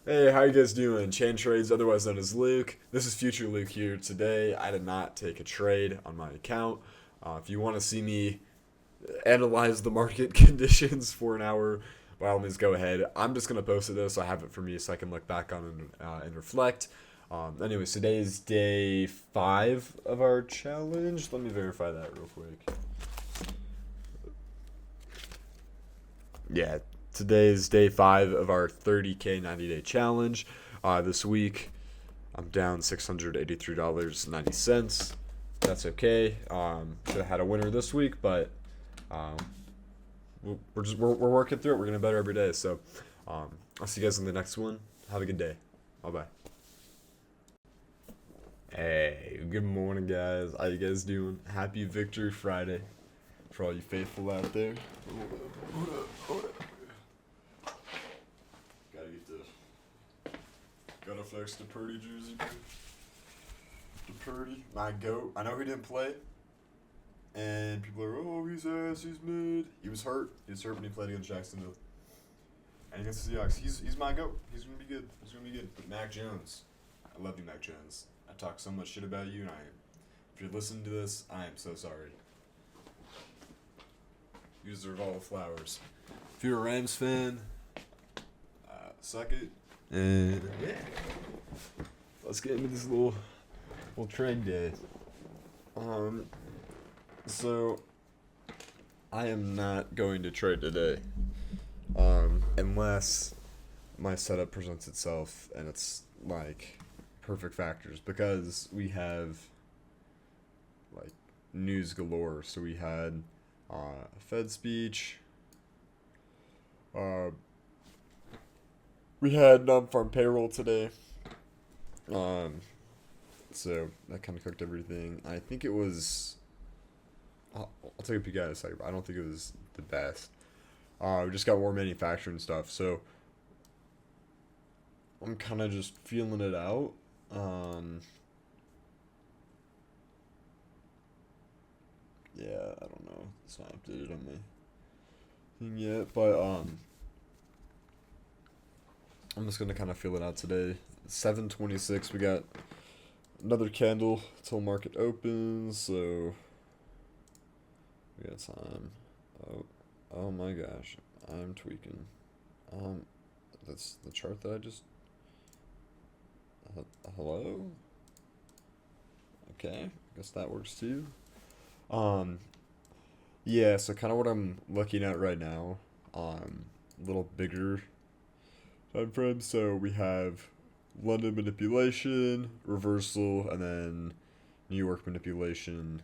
Hey, how you guys doing? Chain Trades, otherwise known as Luke. This is Future Luke here. Today, I did not take a trade on my account. If you want to see me analyze the market conditions for an hour, by all means, go ahead. I'm just gonna post it though, so I have it for me, so I can look back on and reflect. Anyways, today is day 5 of our challenge. Let me verify that real quick. Yeah, today is day 5 of our 30K 90-day challenge. This week, I'm down $683.90. That's okay. Should have had a winner this week, but um, we're working through it. We're getting better every day. So I'll see you guys in the next one. Have a good day. Bye bye. Hey, good morning, guys. How you guys doing? Happy Victory Friday for all you faithful out there. Hold up. Gotta get this. Gotta flex the Purdy jersey, bro. The Purdy, my goat. I know he didn't play, and people are, oh, he's ass, he's mid. He was hurt. He was hurt when he played against Jacksonville. And against the Seahawks, he's my goat. He's gonna be good. He's gonna be good. But Mac Jones, I love you, Mac Jones. I talk so much shit about you, and if you're listening to this, I am so sorry. You deserve all the flowers. If you're a Rams fan, suck it. And yeah, let's get into this little trade day. So I am not going to trade today, unless my setup presents itself and it's like perfect factors, because we have like news galore. So we had Fed speech. We had non-farm payroll today. So that kind of cooked everything. I think it was. I'll take a peek at it in a second, but I don't think it was the best. We just got more manufacturing stuff, so I'm kind of just feeling it out. Yeah, I don't know. It's not updated on my thing yet, but I'm just gonna kind of feel it out today. 7:26. We got another candle till market opens, so we got time. Oh my gosh, I'm tweaking. That's the chart that I just. Hello. Okay, I guess that works too. Yeah. So kind of what I'm looking at right now. A little bigger time frame. So we have London manipulation, reversal, and then New York manipulation,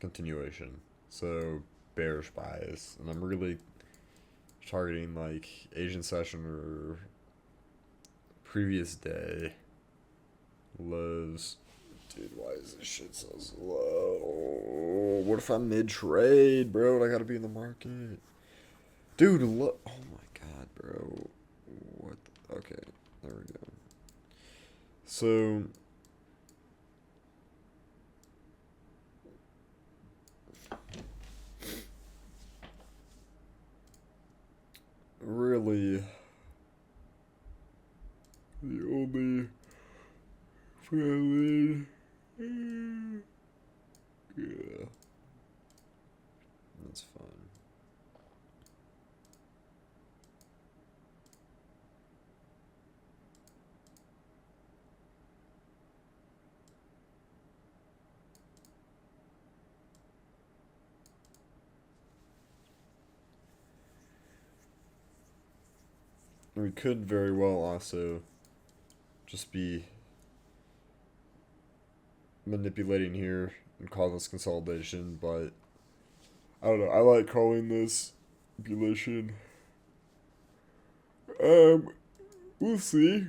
continuation. So bearish bias, and I'm really targeting like Asian session or previous day lows. Dude, why is this shit so slow? What if I'm mid-trade, bro? I gotta be in the market. Dude, look. Oh my god, bro. What? Okay, there we go. So really, the only valid, yeah, that's fine. We could very well also just be manipulating here and call this consolidation, but I don't know. I like calling this manipulation. We'll see.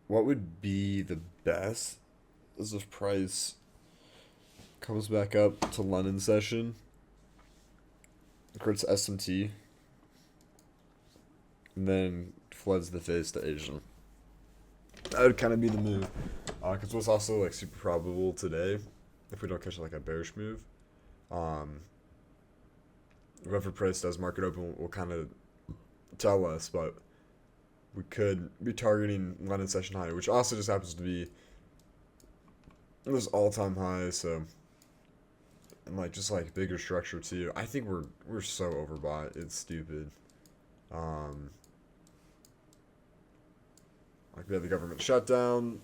What would be the best is if price comes back up to London session, creates SMT, and then floods the face to Asian. That would kind of be the move. Because what's also like super probable today, if we don't catch like a bearish move, um, whatever price does market open will kind of tell us, but we could be targeting London session high, which also just happens to be this all-time high. So, and like just like bigger structure too. I think we're so overbought. It's stupid. Um, like we had the government shutdown.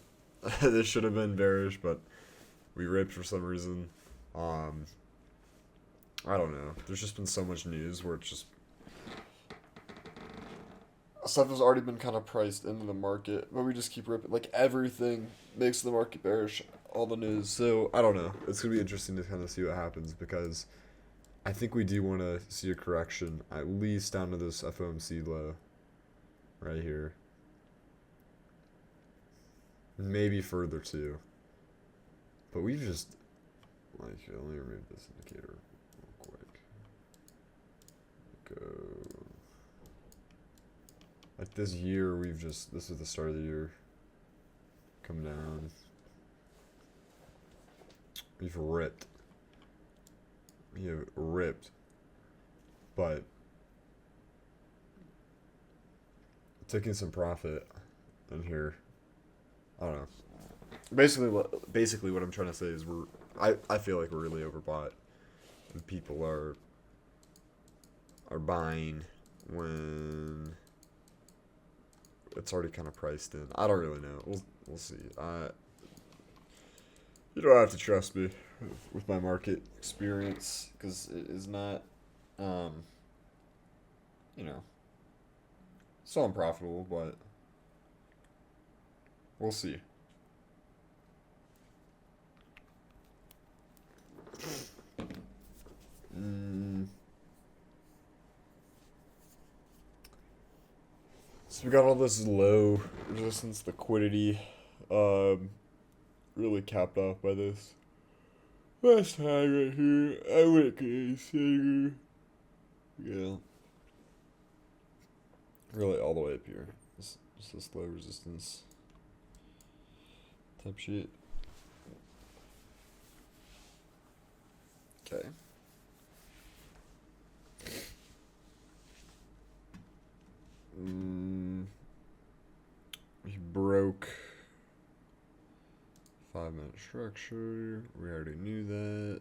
This should have been bearish, but we ripped for some reason. Um, I don't know. There's just been so much news where it's just stuff has already been kind of priced into the market, but we just keep ripping. Like everything makes the market bearish. All the news. So I don't know. It's gonna be interesting to kind of see what happens because I think we do want to see a correction at least down to this FOMC low right here. Maybe further too. But we just like let me remove this indicator real quick. Go. Like this year, this is the start of the year. Come down. We've ripped. We have ripped. But taking some profit in here. I don't know. Basically what I'm trying to say is I feel like we're really overbought. And people are buying when it's already kind of priced in. I don't really know. We'll see. You don't have to trust me with my market experience because it is not, you know, still unprofitable, but we'll see. So we got all this low resistance liquidity, really capped off by this last high right here. I went crazy. Yeah. Really all the way up here. Just this low resistance type shit. Okay. He broke 5-minute structure. We already knew that.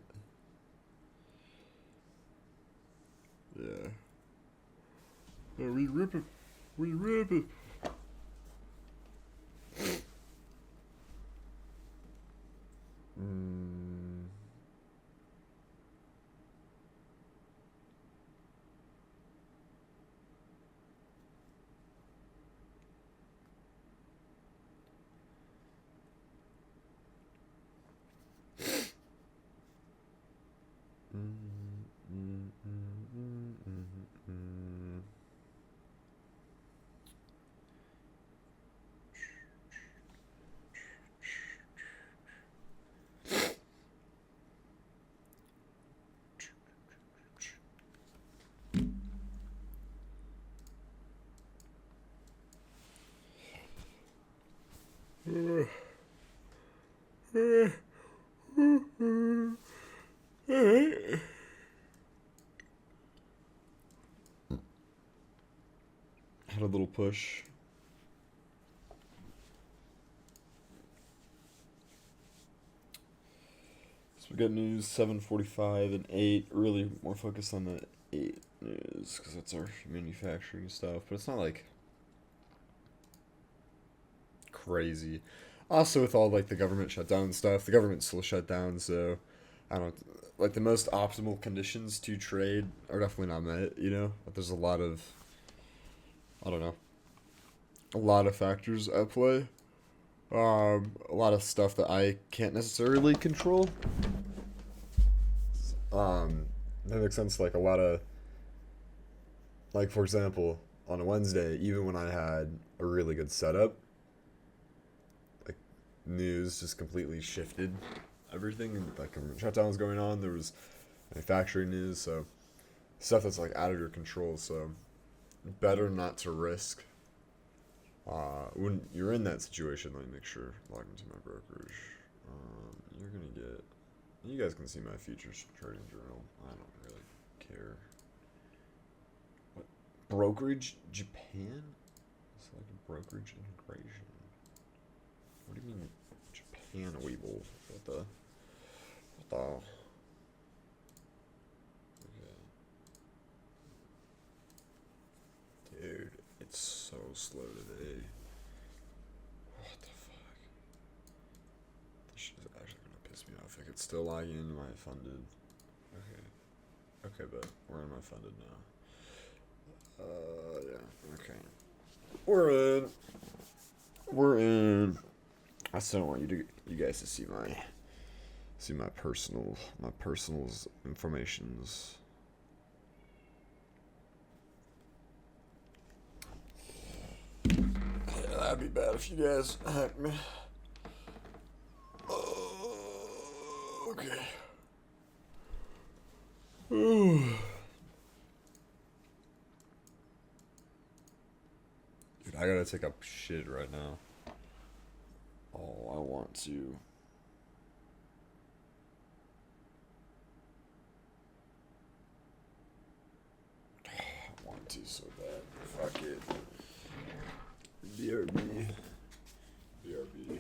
Yeah. Oh, we rip it. We rip it. Had a little push. So we got news 7:45 and 8. Really more focused on the 8 news because that's our manufacturing stuff. But it's not like crazy. Also, with all like the government shutdown and stuff, the government's still shut down, so I don't like the most optimal conditions to trade are definitely not met. You know, but there's a lot of I don't know, a lot of factors at play. A lot of stuff that I can't necessarily control. That makes sense. Like a lot of, like for example, on a Wednesday, even when I had a really good setup, like news just completely shifted everything, and like shutdown was going on. There was manufacturing news, so stuff that's like out of your control. So better not to risk When you're in that situation, let me make sure log into my brokerage. You're gonna get. You guys can see my futures trading journal. I don't really care. What brokerage Japan? Select a brokerage integration. What do you mean Japan Weeble? What the? What the? Okay. Dude, it's so slow today. What the fuck? This shit is actually gonna piss me off. Like it's still lagging into my funded. Okay. Okay, but we're in my funded now. Yeah. Okay. We're in. We're in. I still don't want you guys to see my personals informations. Yeah, that'd be bad if you guys hacked me. Okay. Dude, I gotta take a shit right now. Oh, I want to. I want to so bad. Fuck it. BRB. BRB.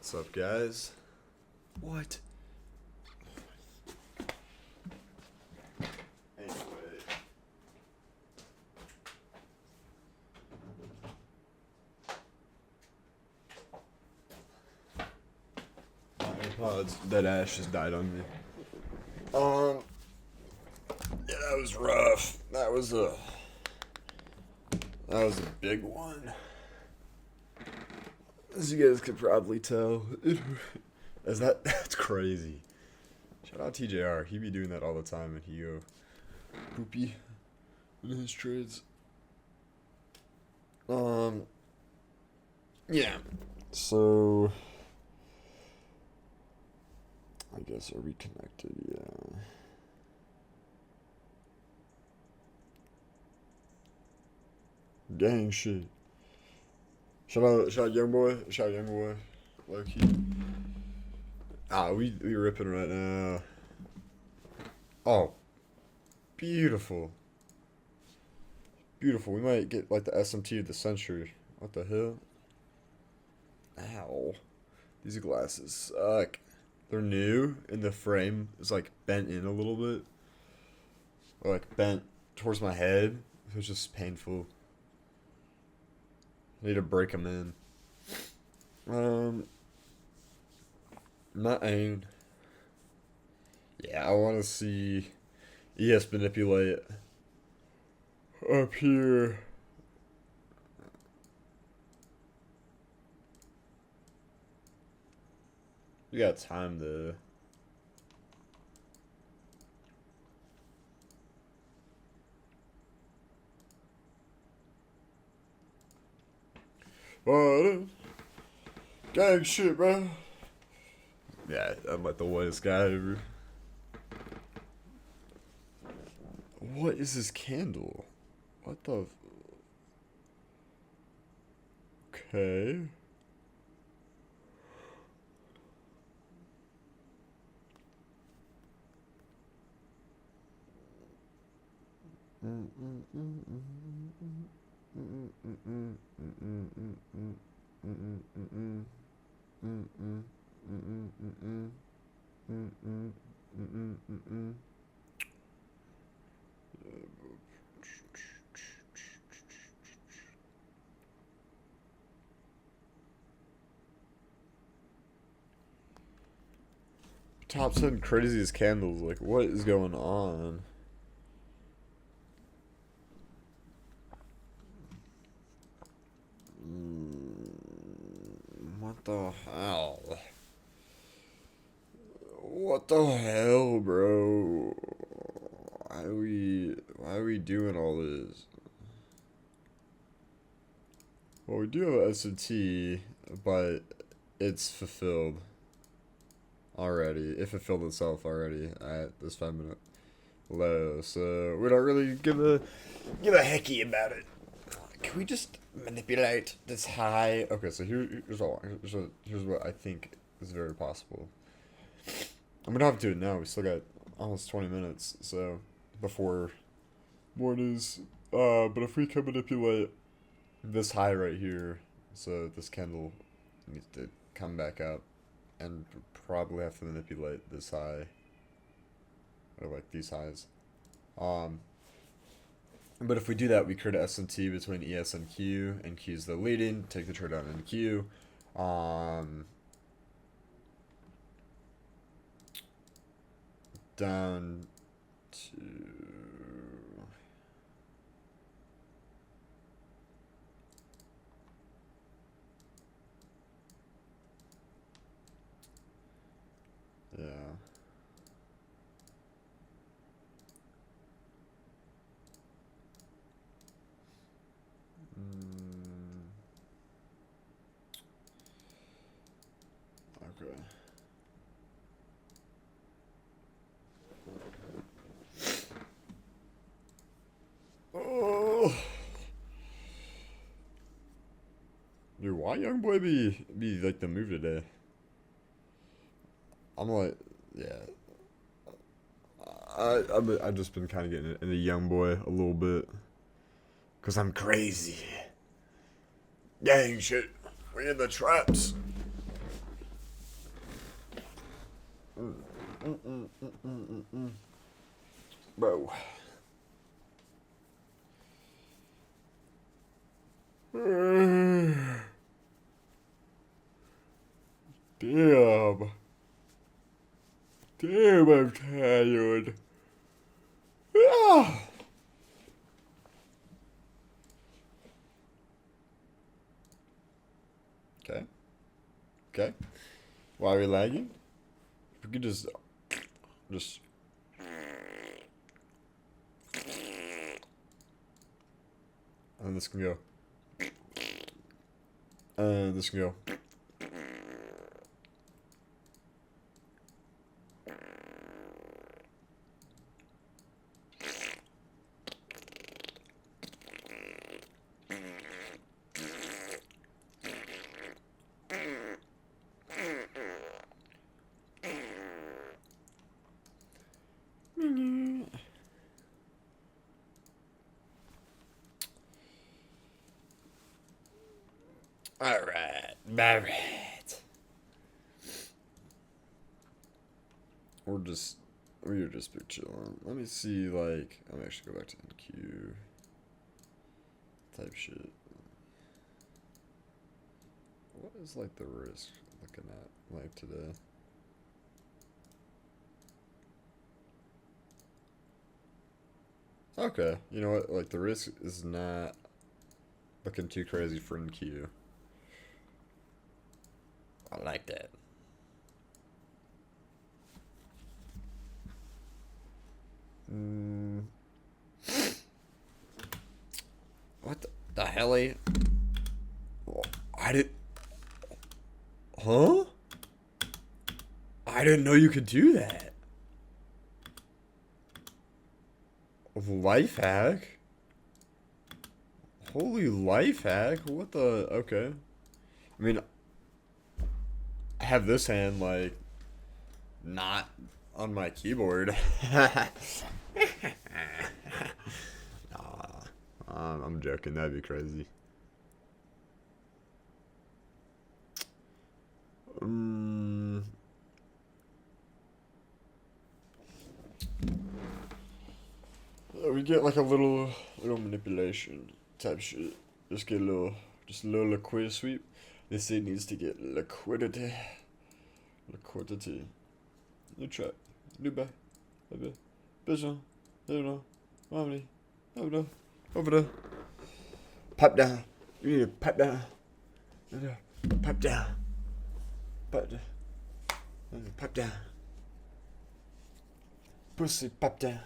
What's up, guys? What? Anyway. My AirPods, that ash just died on me. Yeah, that was rough. That was a big one. As you guys could probably tell. That's crazy. Shout out TJR. He be doing that all the time and he go poopy in his trades. Yeah. So I guess are we connected? Yeah. Gang shit. Shout out young boy. Shout out young boy. Low key. We ripping right now. Oh, beautiful. Beautiful. We might get like the SMT of the century. What the hell? Ow. These glasses suck. They're new and the frame is like bent in a little bit. Or like bent towards my head. It was just painful. I need to break them in. Nothing. Yeah, I want to see ES manipulate up here. We got time though. What? Gang shit, bro. Yeah, I'm like the whitest guy ever. What is this candle? What the? Okay. Top 10 craziest candles. Like, what is going on? What the hell? What the hell, bro? Why are we doing all this? Well, we do have an SMT, but it's fulfilled already. It fulfilled itself already at this 5-minute low, so we don't really give a hecky about it. Can we just manipulate this high? Okay, so here's what I think is very possible. I'm gonna have to do it now. We still got almost 20 minutes, so before mornings. But if we can manipulate this high right here, so this candle needs to come back up, and probably have to manipulate this high, or like these highs. But if we do that, we create an SMT between ES and Q is the leading, take the trade down in Q. Down to... Yeah. Okay. Oh. Dude, why young boy be like the move today? I'm like, yeah. I've just been kind of getting into young boy a little bit, cause I'm crazy. Gang shit. We in the traps. Bro. Damn. Damn, I'm tired. Ah. Okay. Okay. Why are we lagging? We could just. And this can go. And this can go. Alright. Alright. We're just big chilling. Let me see, like, I'm actually go back to NQ type shit. What is, like, the risk looking at, like, today? Okay, you know what, like, the risk is not looking too crazy for NQ. I like that. What the hell? I did. Huh? I didn't know you could do that. Life hack? Holy life hack? What the? Okay. I mean, I have this hand, like, not on my keyboard. I'm joking. That'd be crazy. We get like a little manipulation type shit. Just a little liquid sweep. This thing needs to get liquidity. New track. New back. Vision. Harmony. Over there. Pipe down. You need to pipe down. Pipe down. Pipe down. Pussy pipe down.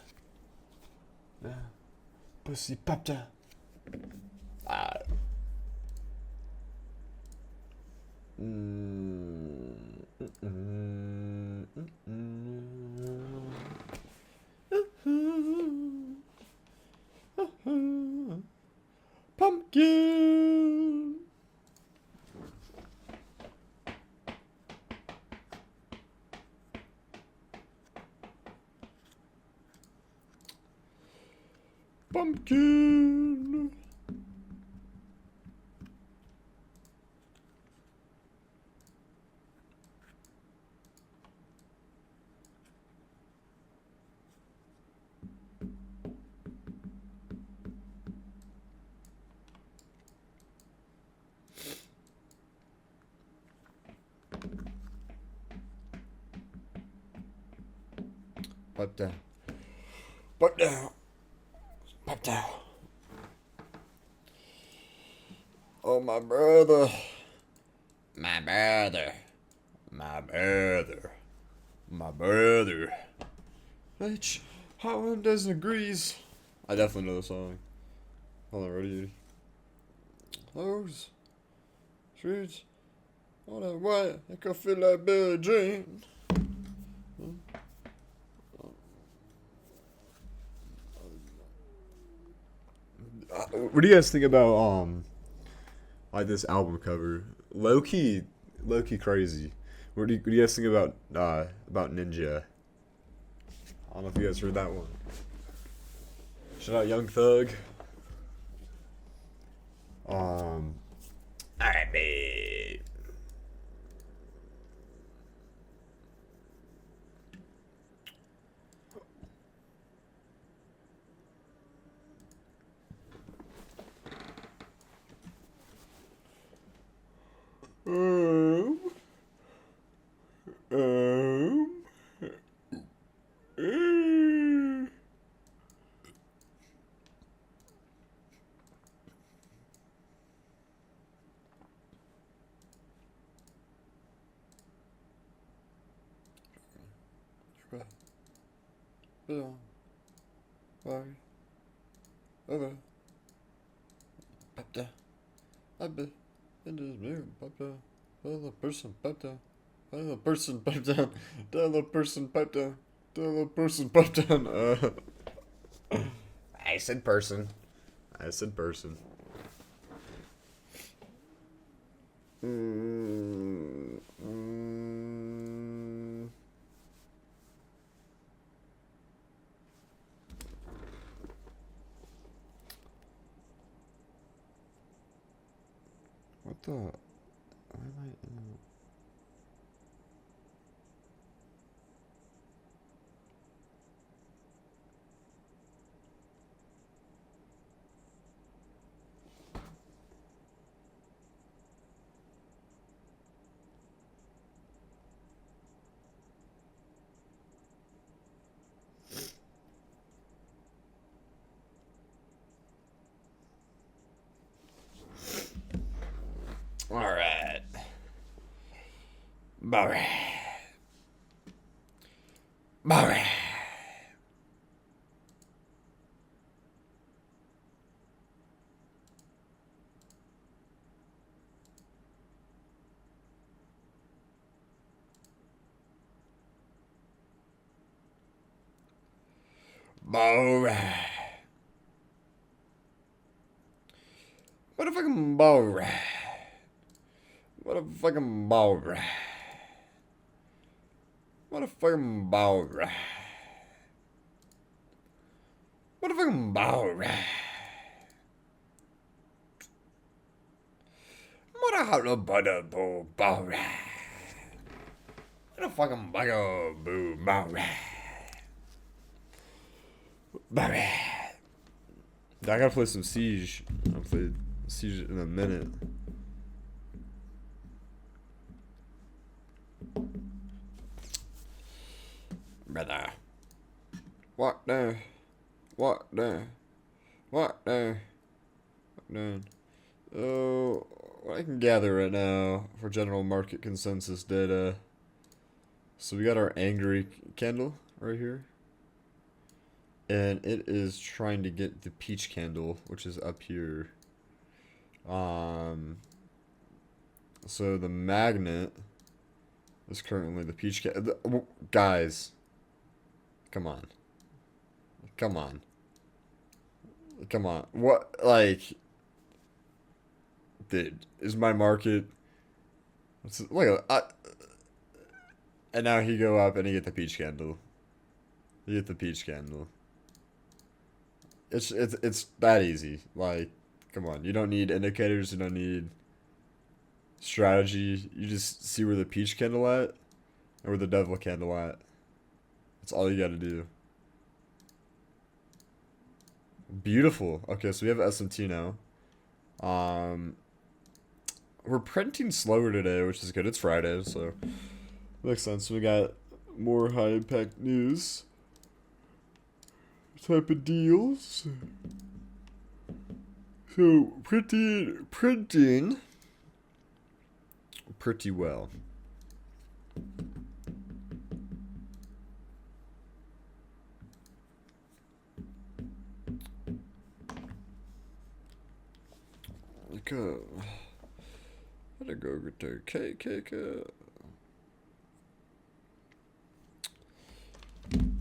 Pussy pipe down. Pumpkin. Pumpkin. Pipe down. Pipe down. Pipe down. Oh, my brother. My brother. My brother. My brother. Bitch, Hot 1,000 Degrees. I definitely know the song. Hold on, ready? Those streets, all that white, I can feel like Billie Jean. What do you guys think about like this album cover? Low key crazy. What do you guys think about Ninja? I don't know if you guys heard that one. Shout out Young Thug. Alright, babe. Pepta. Why? Over. Pepta. I've been in this mirror. Pepta. The person. Pepta. The person. Pepta. The person. Pepta. The person. Pepta. I said person. I said person. What the? Why am I in? All right. Barry. Barry. Barry. What a fucking Barry. What a fucking Barry. What a fucking Barry. What a fucking Barry. What a boo Barry. What a fucking boo Barry. Barry. I gotta play some Siege. I'll play Siege in a minute. Brother. What the? What the? What the? Oh, what I can gather right now for general market consensus data. So we got our angry candle right here. And it is trying to get the peach candle, which is up here. So the magnet is currently the peach candle. Guys. Come on. Come on. Come on. What, like... Dude, is my market... Look at... and now he go up and he get the peach candle. You get the peach candle. It's that easy. Like, come on. You don't need indicators. You don't need strategy. You just see where the peach candle at and where the devil candle at. That's all you gotta do. Beautiful. Okay, so we have SMT now. We're printing slower today, which is good. It's Friday, so makes sense. We got more high impact news type of deals. So printing pretty well. Go. Gotta go get the cake.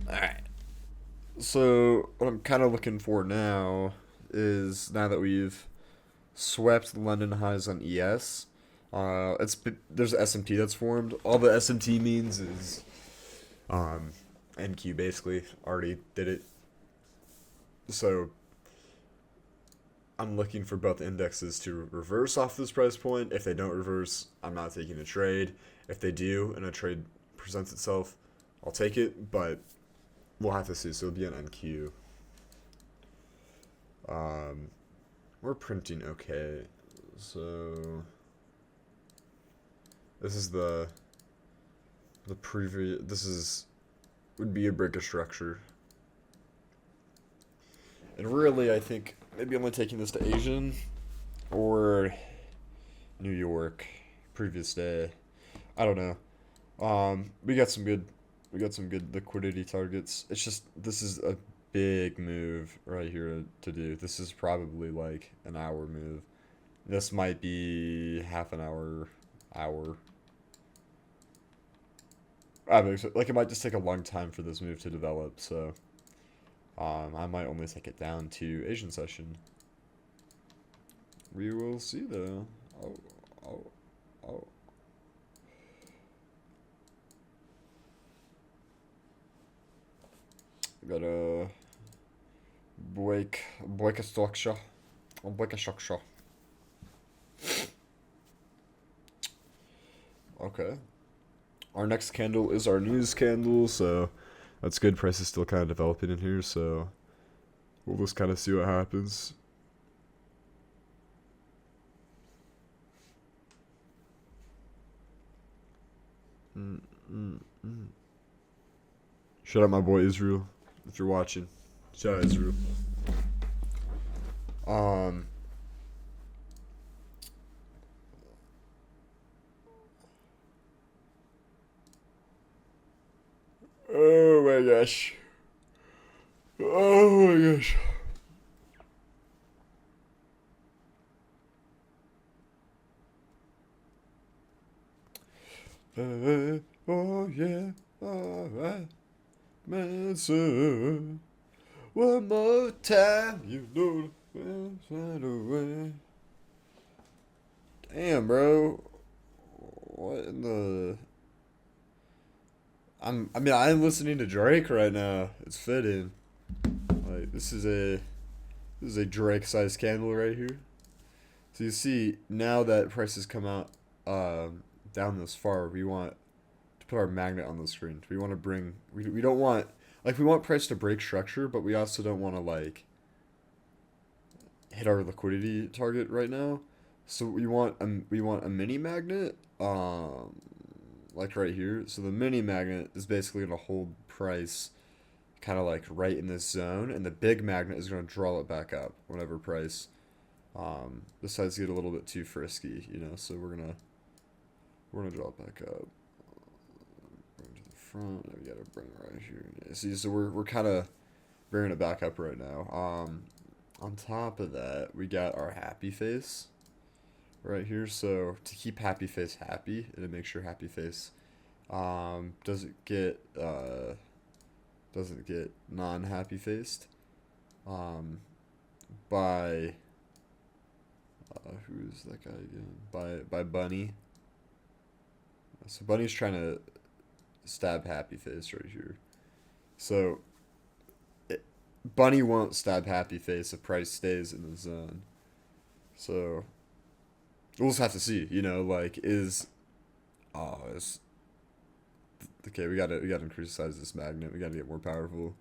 Alright. So, what I'm kind of looking for now is, now that we've swept London highs on ES, there's an SMT that's formed. All the SMT means is NQ basically already did it. So, I'm looking for both indexes to reverse off this price point. If they don't reverse, I'm not taking a trade. If they do and a trade presents itself, I'll take it, but we'll have to see. So it'll be an NQ. We're printing okay. So this is the previous, would be a break of structure. And really, I think maybe I'm only taking this to Asian or New York previous day. I don't know. We got some good We got some good liquidity targets. It's just this is a big move right here to do. This is probably like an hour move. This might be half an hour, hour. I mean, like it might just take a long time for this move to develop. So I might only take it down to Asian session. We will see though. Oh, oh, oh. Got a break a structure. I'll break a structure. Okay. Our next candle is our news candle, so that's good. Price is still kind of developing in here, so we'll just kind of see what happens. Shout out my boy Israel, if you're watching. Shout out Israel. Oh my gosh. Oh my gosh. Oh yeah. Alright. Manson. One more time, you know the right away. Damn, bro. What in the? I'm listening to Drake right now. It's fitting. Like this is a Drake sized candle right here. So you see now that prices come out down this far, we want to put our magnet on the screen. We want to bring we don't want like we want price to break structure, but we also don't want to like hit our liquidity target right now. So we want a mini magnet like right here. So the mini magnet is basically going to hold price kind of like right in this zone, and the big magnet is going to draw it back up whenever price decides to get a little bit too frisky, you know. So we're gonna draw it back up, bring it to the front. We gotta bring it right here. Yeah, see, so we're kind of bringing it back up right now. On top of that, we got our happy face right here. So to keep happy face happy and to make sure happy face doesn't get non-happy faced by who's that guy again? By Bunny. So Bunny's trying to stab happy face right here. So Bunny won't stab happy face if price stays in the zone. So we'll just have to see, you know, like is okay, we gotta increase the size of this magnet. We gotta get more powerful.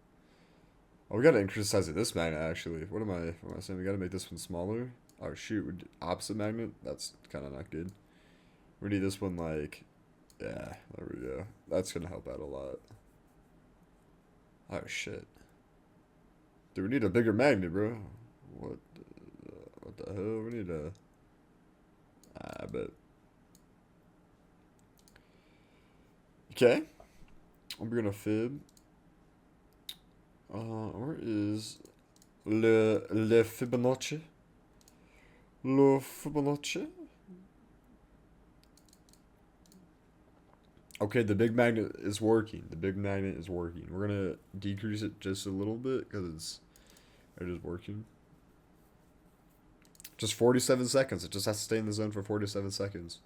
Oh, we gotta increase the size of this magnet actually. What am I saying? We gotta make this one smaller. Oh shoot, opposite magnet? That's kinda not good. We need this one like yeah, there we go. That's gonna help out a lot. Oh shit. Dude, we need a bigger magnet, bro. What the hell? We need a I bet. Okay. I'm gonna fib. Where is le Fibonacci? Le Fibonacci? Okay, the big magnet is working. The big magnet is working. We're gonna decrease it just a little bit because it is working. Just 47 seconds. It just has to stay in the zone for 47 seconds.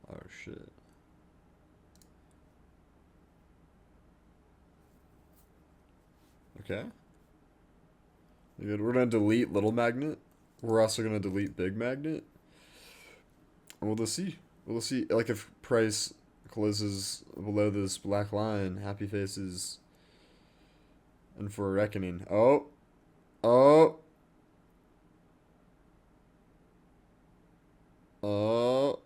Oh shit. Okay. Good. We're gonna delete little magnet. We're also gonna delete big magnet. And we'll just see. We'll see. Like if price closes below this black line, happy faces and for a reckoning. Oh. Oh. Oh.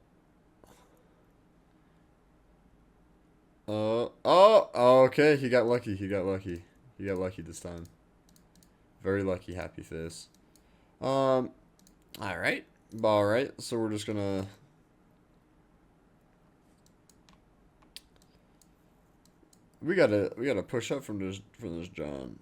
Oh. Oh. Okay. He got lucky. He got lucky. He got lucky this time. Very lucky, happy face. All right. All right. So we're just gonna. We gotta push up from this John.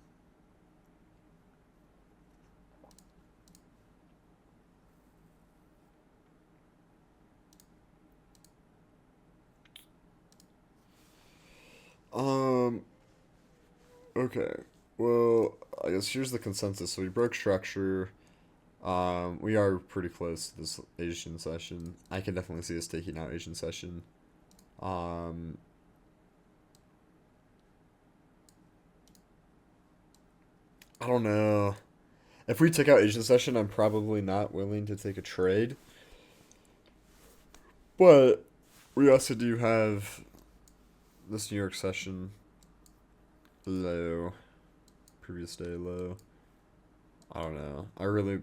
Um. Okay. Well, I guess here's the consensus. So we broke structure. We are pretty close to this Asian session. I can definitely see us taking out Asian session. Um, I don't know. If we take out Asian session, I'm probably not willing to take a trade. But we also do have this New York session low, previous day low. I don't know. I really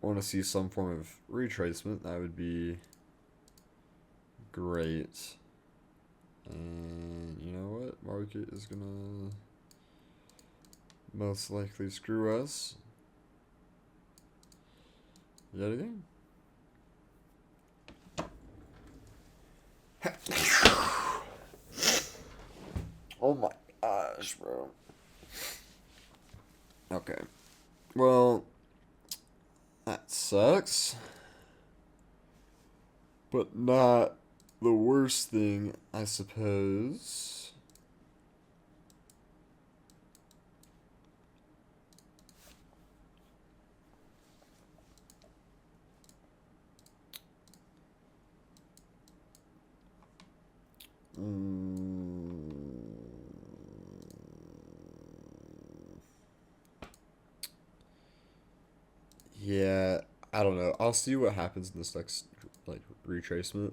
want to see some form of retracement. That would be great. And you know what? Market is gonna most likely screw us yet again. Oh my gosh, bro. Okay. Well, that sucks. But not the worst thing, I suppose. Yeah, I don't know. I'll see what happens in this next like retracement.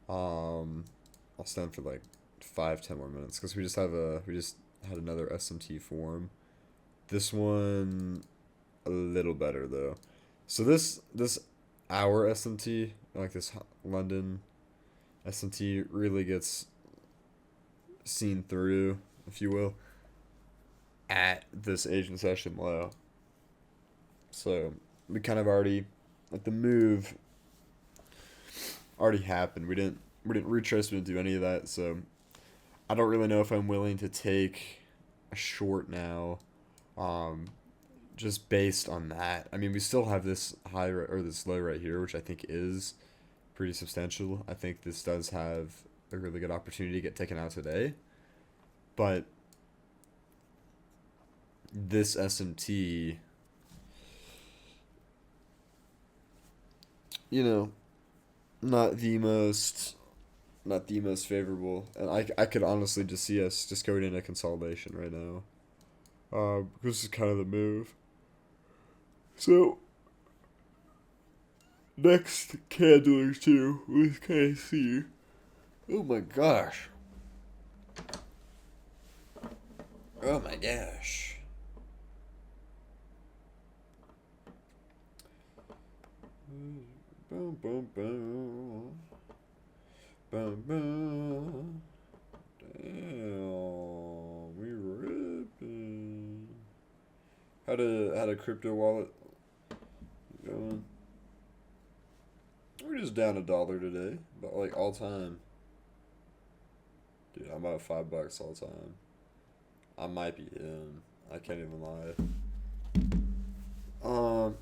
Um, I'll stand for like 5, 10 more minutes because we just had another SMT form. This one a little better though. So this our SMT like this London SMT really gets seen through, if you will, at this Asian session low. So we kind of already like the move already happened. We didn't retrace, we didn't do any of that. So I don't really know if I'm willing to take a short now, um, just based on that. I mean, we still have this or this low right here, which I think is pretty substantial. I think this does have a really good opportunity to get taken out today, but this SMT, you know, not the most favorable, and I could honestly just see us just going into consolidation right now. This is kind of the move. So next candle or two, we kind of see. Oh my gosh. Oh my gosh. Boom, boom, boom. Boom, boom. Damn, we ripping. Had a crypto wallet going. We're just down $1 today, but like all time. Dude, I'm at $5 all time. I might be in. I can't even lie. Um.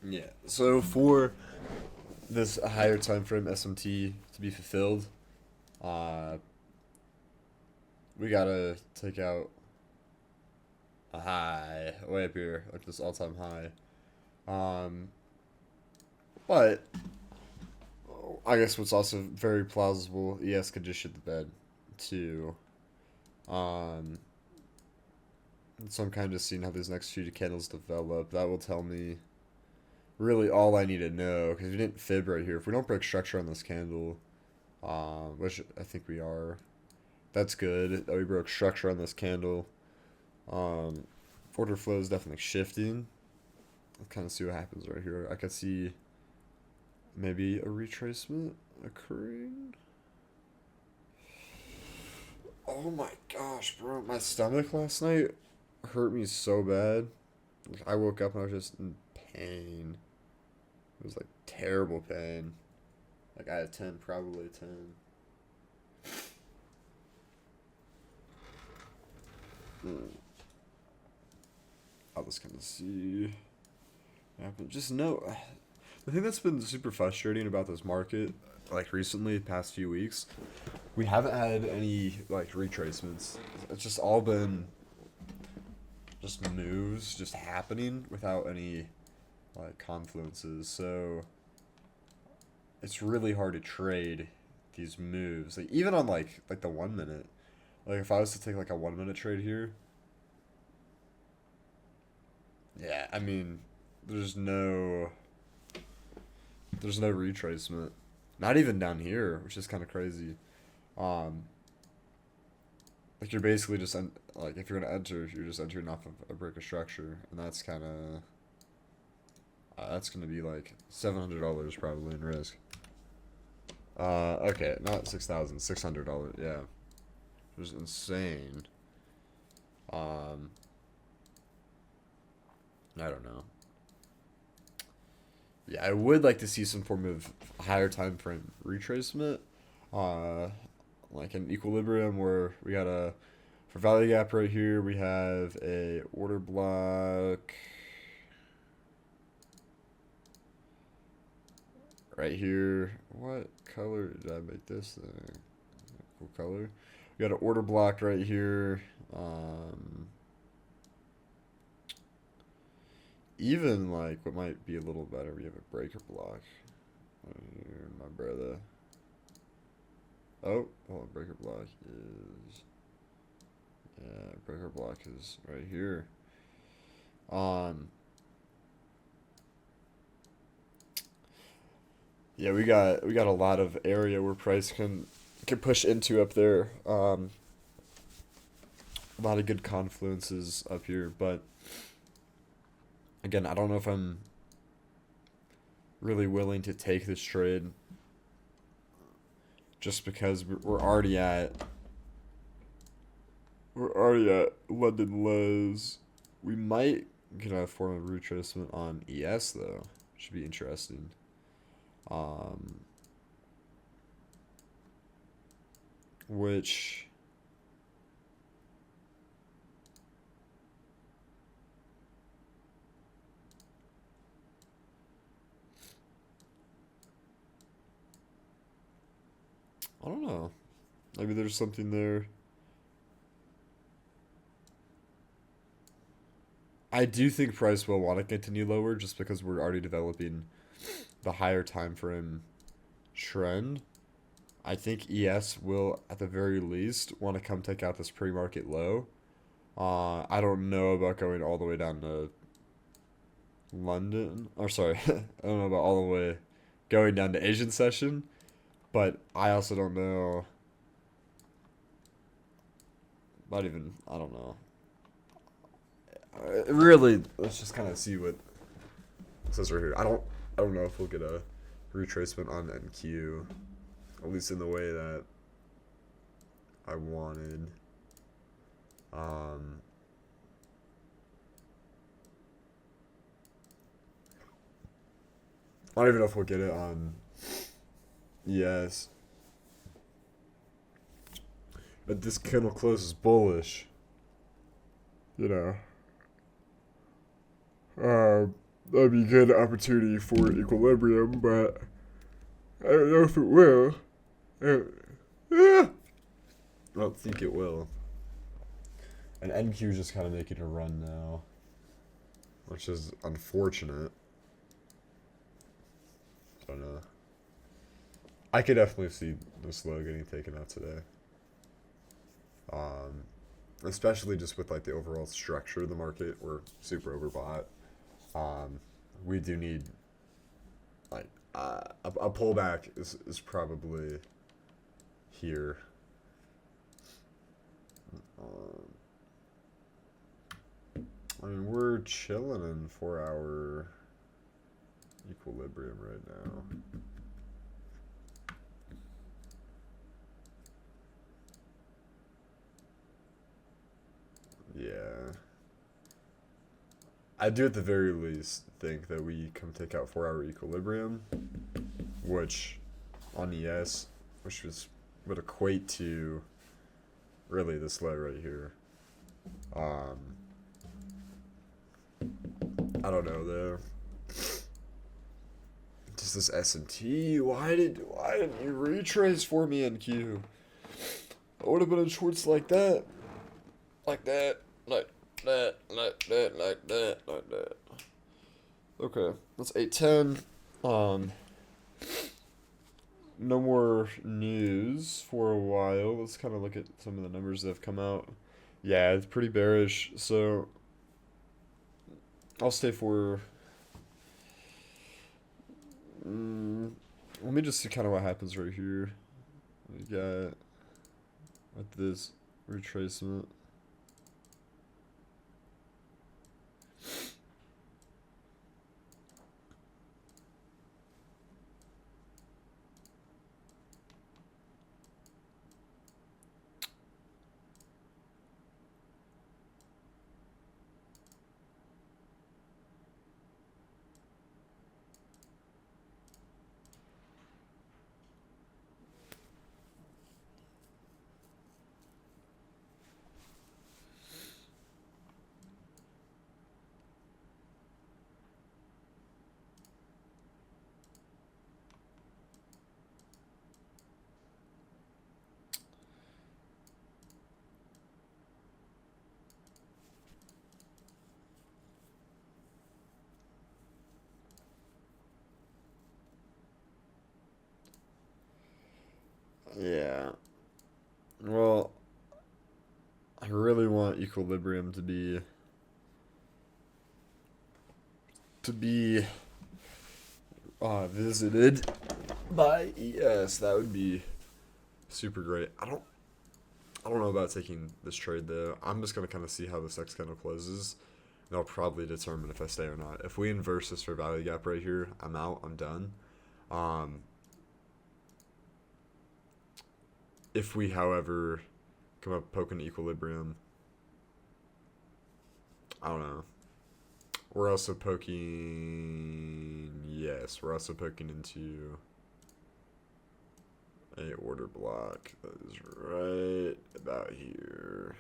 Yeah. So for this higher time frame SMT to be fulfilled, uh, we gotta take out a high way up here, like this all time high. Um, but I guess what's also very plausible, ES could just shit the bed too. Um, so I'm kind of just seeing how these next few candles develop. That will tell me really all I need to know because we didn't fib right here. If we don't break structure on this candle, which I think we are, that's good that we broke structure on this candle. Order flow is definitely shifting. Let's kind of see what happens right here. I could see maybe a retracement occurring. Oh my gosh, bro. My stomach last night hurt me so bad. I woke up and I was just in pain. It was like terrible pain. Like I had 10, probably 10. I'll just kind of see. Just know, the thing that's been super frustrating about this market, like recently, the past few weeks, we haven't had any like retracements. It's just all been just moves just happening without any like confluences. So it's really hard to trade these moves. Like even on like the 1 minute. Like if I was to take like a 1 minute trade here, yeah, I mean, there's no retracement. Not even down here, which is kind of crazy. Um, like you're basically just like if you're gonna enter, you're just entering off of a break of structure, and that's kind of that's gonna be like $700 probably in risk. Okay, not $6,600. Yeah, it was insane. I don't know. Yeah, I would like to see some form of higher time frame retracement. Uh, like an equilibrium where we got a for value gap right here. We have a order block right here. What color did I make this thing? Cool color. We got an order block right here. Even like what might be a little better, we have a breaker block right here, my brother. Oh, hold on, breaker block is, yeah, breaker block is right here. Yeah, we got a lot of area where price can push into up there. A lot of good confluences up here, but again, I don't know if I'm really willing to take this trade just because we're already at London lows. We might get a form of retracement on ES though. Should be interesting. Which I don't know. Maybe there's something there. I do think price will want to continue lower just because we're already developing the higher time frame trend. I think ES will, at the very least, want to come take out this pre-market low. I don't know about going all the way down to London. Or sorry, I don't know about all the way going down to Asian session. But I also don't know. Not even, I don't know. Really, let's just kind of see what it says right here. I don't know if we'll get a retracement on NQ, at least in the way that I wanted. I don't even know if we'll get it on ES. But this candle close is bullish. You know. That'd be a good opportunity for equilibrium, but I don't know if it will. I don't think it will. And NQ is just kind of making a run now, which is unfortunate. I don't know. I could definitely see this low getting taken out today. Especially just with like the overall structure of the market, we're super overbought. We do need like a pullback is probably here. I mean, we're chilling in 4-hour equilibrium right now. Yeah. I do at the very least think that we come take out 4-hour equilibrium, which on ES, which would equate to really this low right here. I don't know though. Just this SMT. Why didn't you retrace for me in Q? I would have been in shorts like that. Like that. Like that. Like that. Like that. Like that. Okay. That's 8:10. No more news for a while. Let's kind of look at some of the numbers that have come out. Yeah, it's pretty bearish. So I'll stay for. Let me just see kind of what happens right here. We got with this retracement. Yeah. Well, I really want equilibrium to be visited by ES. That would be super great. I don't know about taking this trade though. I'm just gonna kind of see how this X kind of closes. And I'll probably determine if I stay or not. If we inverse this for value gap right here, I'm out. I'm done. If we, however, come up poking equilibrium, I don't know. We're also poking. Yes, we're also poking into a order block that is right about here.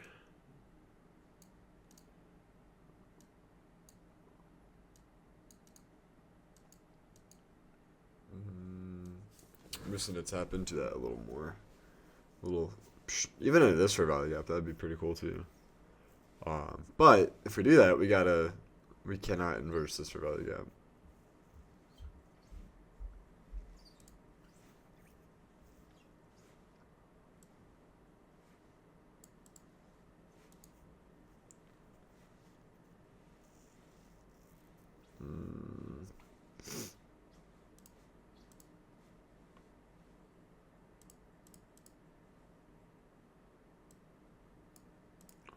I'm just gonna tap into that a little more. Even in this for value gap, that'd be pretty cool too. But if we do that, we cannot inverse this for value gap.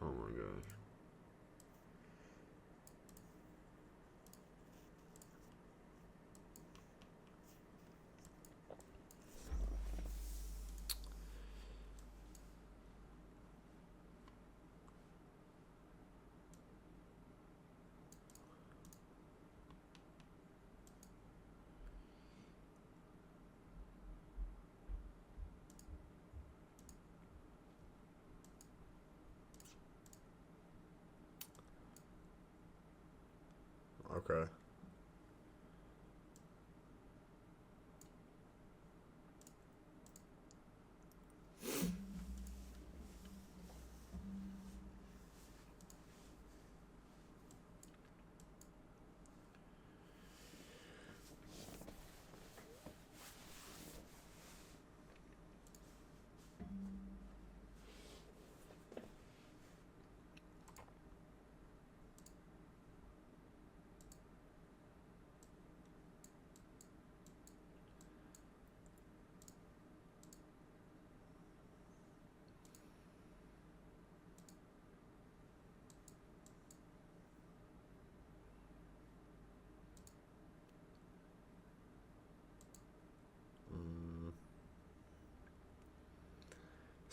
Oh my gosh. Okay.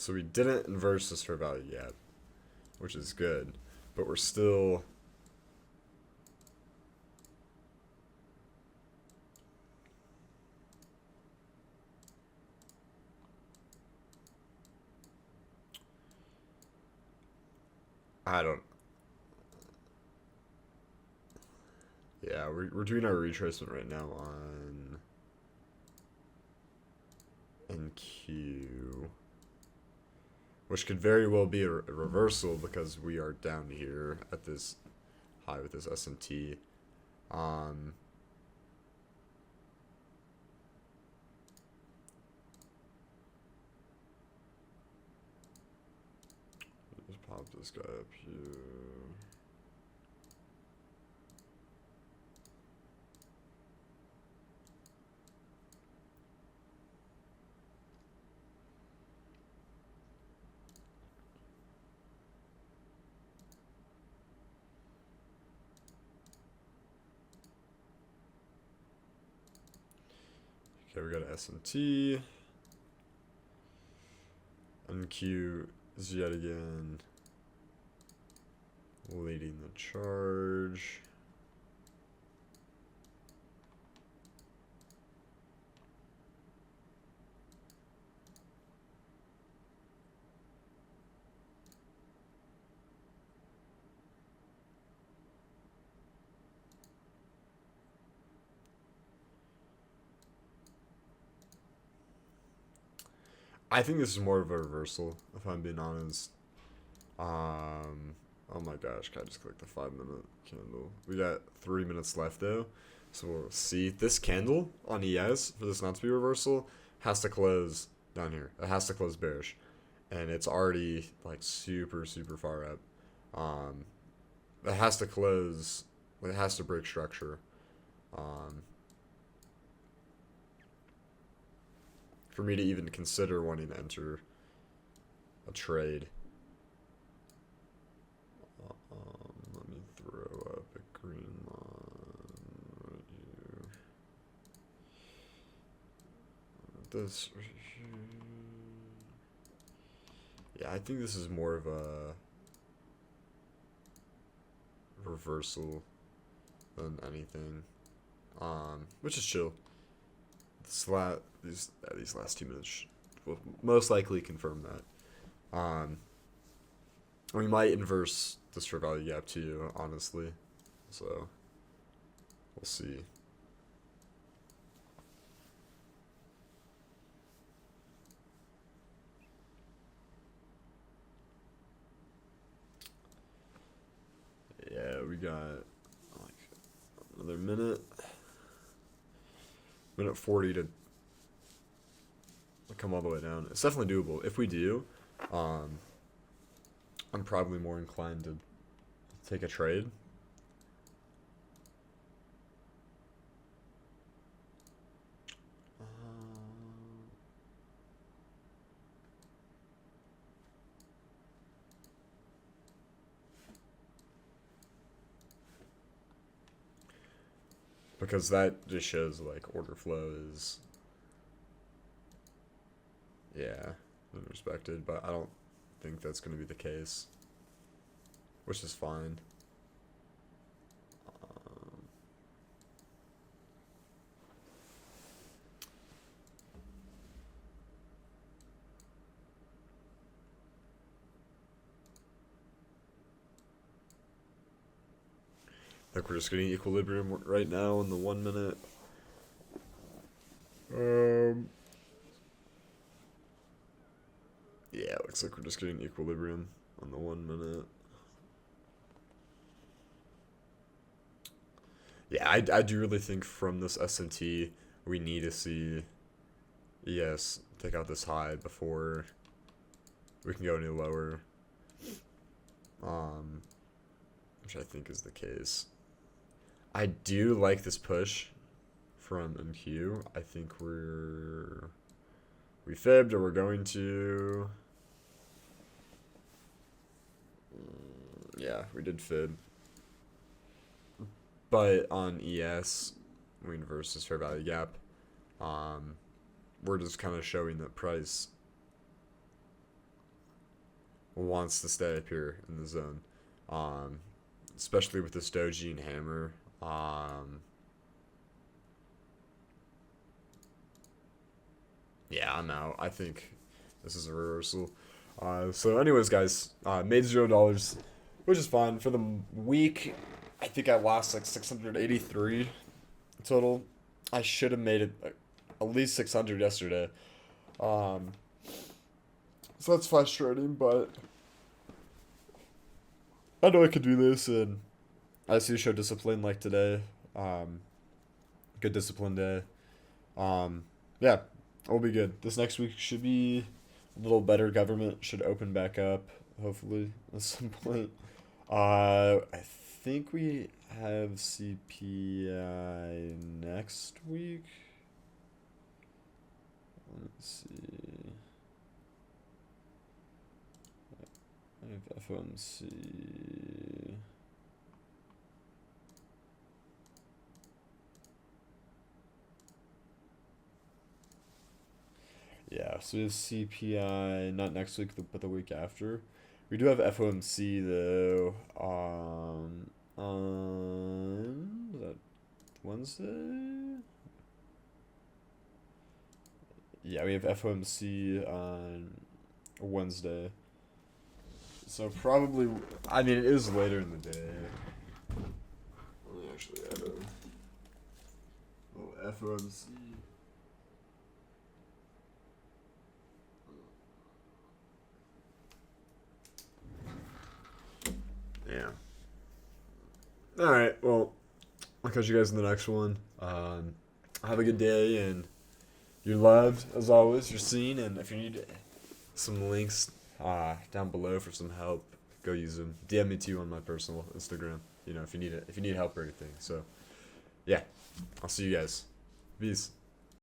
So we didn't inverse this fair value yet, which is good, but we're still. I don't. Yeah, we're doing our retracement right now on NQ, which could very well be a reversal because we are down here at this high with this S&T. Just pop this guy up here. Okay, we got an S&T. NQ is yet again leading the charge. I think this is more of a reversal, if I'm being honest. Oh my gosh, can I just click the 5-minute candle? We got 3 minutes left though, so we'll see. This candle on ES, for this not to be reversal, has to close down here. It has to close bearish, and it's already like super far up. It has to close. It has to break structure. For me to even consider wanting to enter a trade. Let me throw up a green line right here. This right here. Yeah, I think this is more of a reversal than anything. Which is chill. These last 2 minutes will most likely confirm that. We might inverse this fair value gap too, honestly. So we'll see. Yeah, we got like another minute. Minute 40 to come all the way down. It's definitely doable. If we do, I'm probably more inclined to take a trade. Because that just shows like order flow is, yeah, unrespected, but I don't think that's going to be the case, which is fine. I think we're just getting equilibrium right now in the 1 minute. Yeah, it looks like we're just getting equilibrium on the 1 minute. Yeah, I do really think from this S&T we need to see ES take out this high before we can go any lower. Which I think is the case. I do like this push from MQ. I think we fibbed or we're going to. Yeah, we did fib. But on ES, we inverse this fair value gap. We're just kind of showing that price wants to stay up here in the zone, um, especially with this doji and hammer. Yeah, I'm out. I think this is a reversal. So anyways, guys, made $0, which is fine for the week. I think I lost like 683 total. I should have made it at least 600 yesterday. Um, so that's frustrating, but I know I could do this, and I see show discipline like today. Um, Good discipline day. Yeah, it'll be good. This next week should be a little better. Government should open back up, hopefully, at some point. I think we have CPI next week. Let's see. I have FOMC. Yeah, so we have CPI not next week, but the week after. We do have FOMC though. On is that Wednesday? Yeah, we have FOMC on Wednesday. So probably, I mean, it is later in the day. Let me actually add a FOMC. Yeah. All right. Well, I'll catch you guys in the next one. Have a good day, and you're loved as always. You're seen, and if you need some links down below for some help, go use them. DM me to on my personal Instagram. You know, if you need it, if you need help or anything. So, yeah, I'll see you guys. Peace.